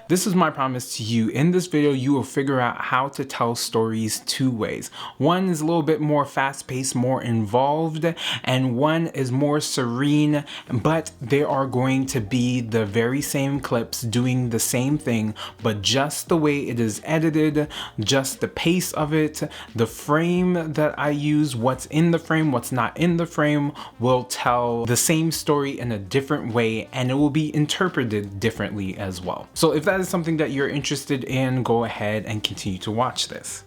This is my promise to you. In this video, you will figure out how to tell stories two ways. One is a little bit more fast-paced, more involved, and one is more serene, but they are going to be the very same clips doing the same thing, but just the way it is edited, just the pace of it, the frame that I use, what's in the frame, what's not in the frame, will tell the same story in a different way, and it will be interpreted differently as well. So if that is something that you're interested in, go ahead and continue to watch this.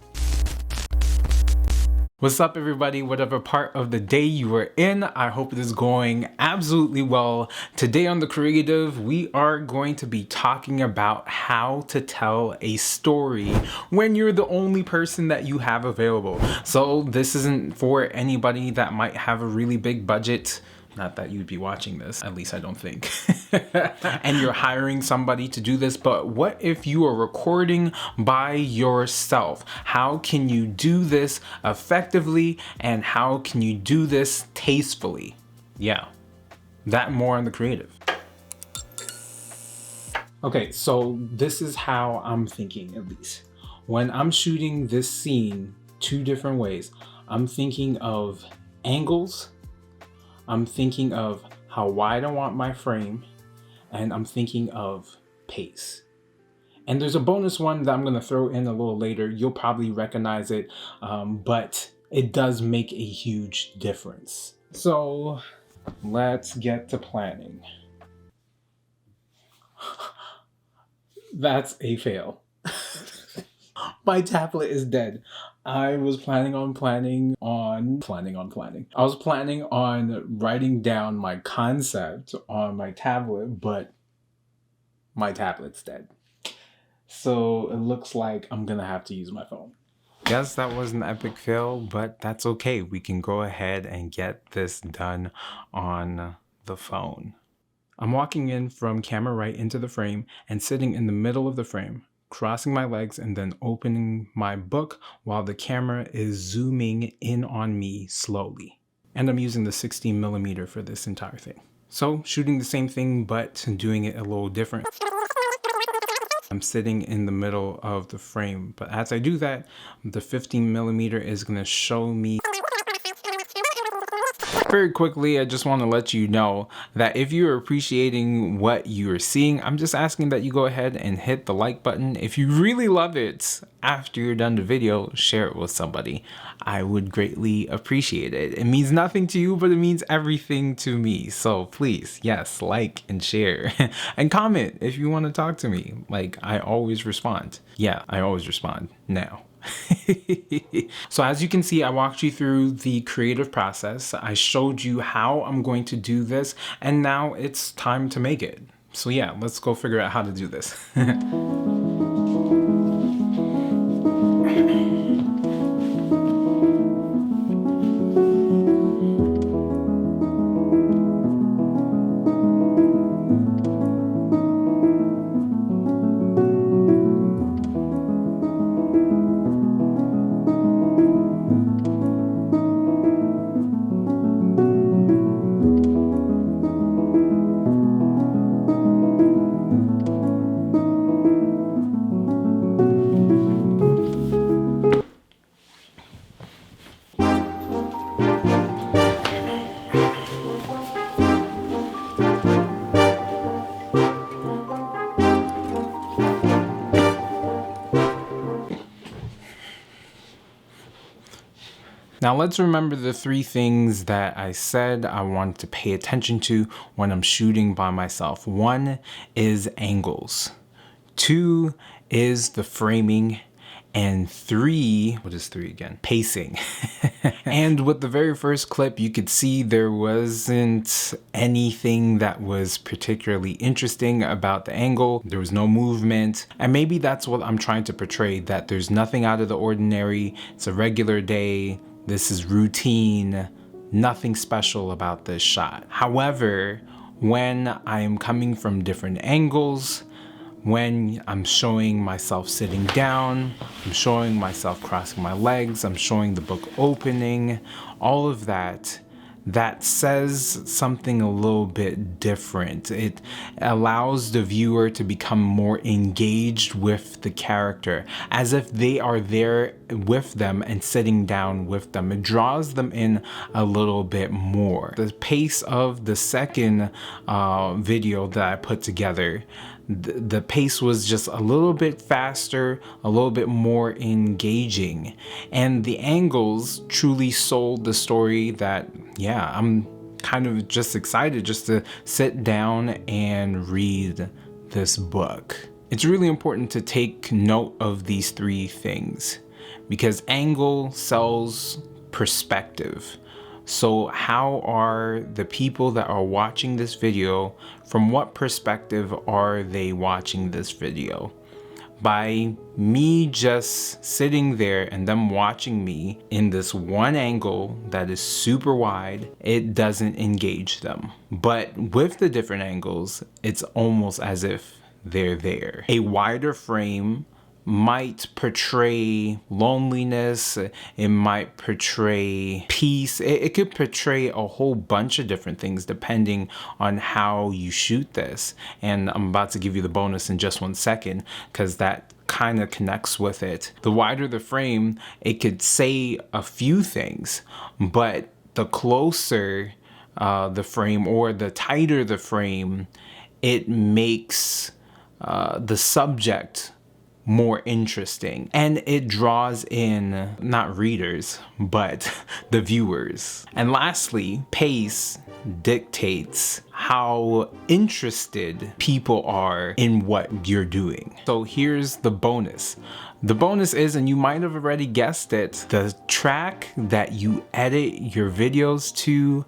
What's up everybody, whatever part of the day you are in, I hope it is going absolutely well. Today on The Creative, we are going to be talking about how to tell a story when you're the only person that you have available. So this isn't for anybody that might have a really big budget. Not that you'd be watching this, at least I don't think. And you're hiring somebody to do this, but what if you are recording by yourself? How can you do this effectively, and how can you do this tastefully? Yeah, that more on The Creative. Okay, so this is how I'm thinking, at least. When I'm shooting this scene two different ways, I'm thinking of angles, I'm thinking of how wide I want my frame, and I'm thinking of pace. And there's a bonus one that I'm gonna throw in a little later. You'll probably recognize it, but it does make a huge difference. So let's get to planning. That's a fail. My tablet is dead. I was planning on writing down my concept on my tablet, but my tablet's dead. So it looks like I'm gonna have to use my phone. Yes, that was an epic fail, but that's okay. We can go ahead and get this done on the phone. I'm walking in from camera right into the frame and sitting in the middle of the frame, crossing my legs and then opening my book while the camera is zooming in on me slowly. And I'm using the 16mm for this entire thing. So shooting the same thing, but doing it a little different. I'm sitting in the middle of the frame, but as I do that, the 15mm is gonna show me. Very quickly, I just want to let you know that if you're appreciating what you're seeing, I'm just asking that you go ahead and hit the like button. If you really love it, after you're done the video, share it with somebody. I would greatly appreciate it. It means nothing to you, but it means everything to me. So please, yes, like and share and comment if you want to talk to me. Like, I always respond. Yeah, I always respond now. So as you can see, I walked you through the creative process. I showed you how I'm going to do this, and now it's time to make it. So yeah, let's go figure out how to do this. Now let's remember the three things that I said I want to pay attention to when I'm shooting by myself. One is angles. Two is the framing. And three, what is three again? Pacing. And with the very first clip, you could see there wasn't anything that was particularly interesting about the angle. There was no movement. And maybe that's what I'm trying to portray, that there's nothing out of the ordinary. It's a regular day. This is routine. Nothing special about this shot. However, when I am coming from different angles, when I'm showing myself sitting down, I'm showing myself crossing my legs, I'm showing the book opening, all of that that says something a little bit different. It allows the viewer to become more engaged with the character, as if they are there with them and sitting down with them. It draws them in a little bit more. The pace of the second video that I put together, the pace was just a little bit faster, a little bit more engaging, and the angles truly sold the story that, yeah, I'm kind of just excited just to sit down and read this book. It's really important to take note of these three things because angle sells perspective. So how are the people that are watching this video, from what perspective are they watching this video? By me just sitting there and them watching me in this one angle that is super wide, it doesn't engage them. But with the different angles, it's almost as if they're there. A wider frame might portray loneliness, it might portray peace, it could portray a whole bunch of different things depending on how you shoot this. And I'm about to give you the bonus in just 1 second because that kind of connects with it. The wider the frame, it could say a few things, but the closer the frame or the tighter the frame, it makes the subject more interesting, and it draws in not readers but the viewers. And lastly, pace dictates how interested people are in what you're doing. So here's the bonus. The bonus is, and you might have already guessed it, the track that you edit your videos to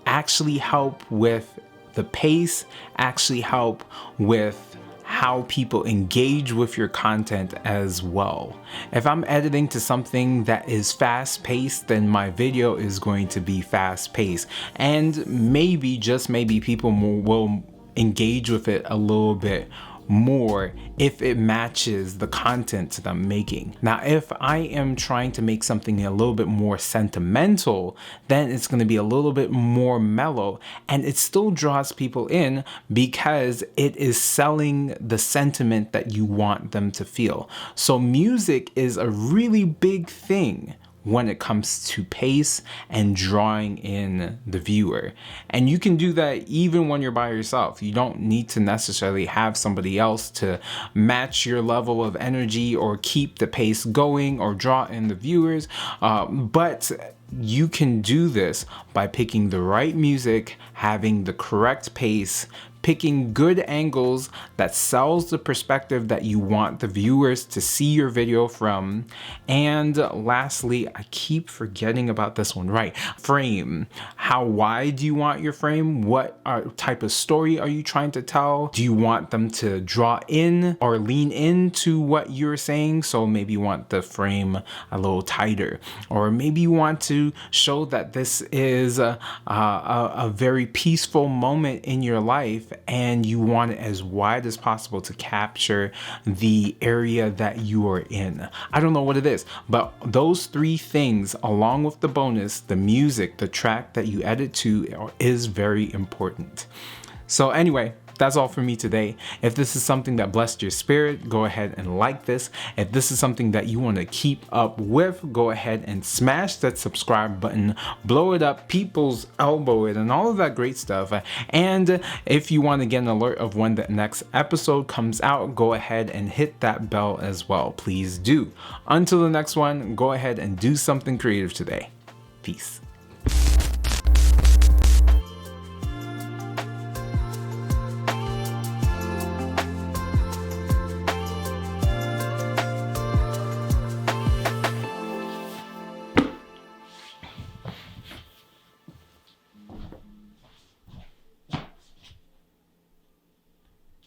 actually help with the pace, actually help with how people engage with your content as well. If I'm editing to something that is fast paced, then my video is going to be fast paced, and maybe, just maybe, people will engage with it a little bit more if it matches the content that I'm making. Now, if I am trying to make something a little bit more sentimental, then it's going to be a little bit more mellow, and it still draws people in because it is selling the sentiment that you want them to feel. So music is a really big thing when it comes to pace and drawing in the viewer. And you can do that even when you're by yourself. You don't need to necessarily have somebody else to match your level of energy or keep the pace going or draw in the viewers. But you can do this by picking the right music, having the correct pace, picking good angles that sells the perspective that you want the viewers to see your video from. And lastly, I keep forgetting about this one, right? Frame. How wide do you want your frame? What type of story are you trying to tell? Do you want them to draw in or lean into what you're saying? So maybe you want the frame a little tighter, or maybe you want to show that this is a very peaceful moment in your life, and you want it as wide as possible to capture the area that you are in. I don't know what it is, but those three things, along with the bonus, the music, the track that you edit to, is very important. So anyway, that's all for me today. If this is something that blessed your spirit, go ahead and like this. If this is something that you want to keep up with, go ahead and smash that subscribe button, blow it up, people's elbow it, and all of that great stuff. And if you want to get an alert of when the next episode comes out, go ahead and hit that bell as well. Please do. Until the next one, go ahead and do something creative today. Peace.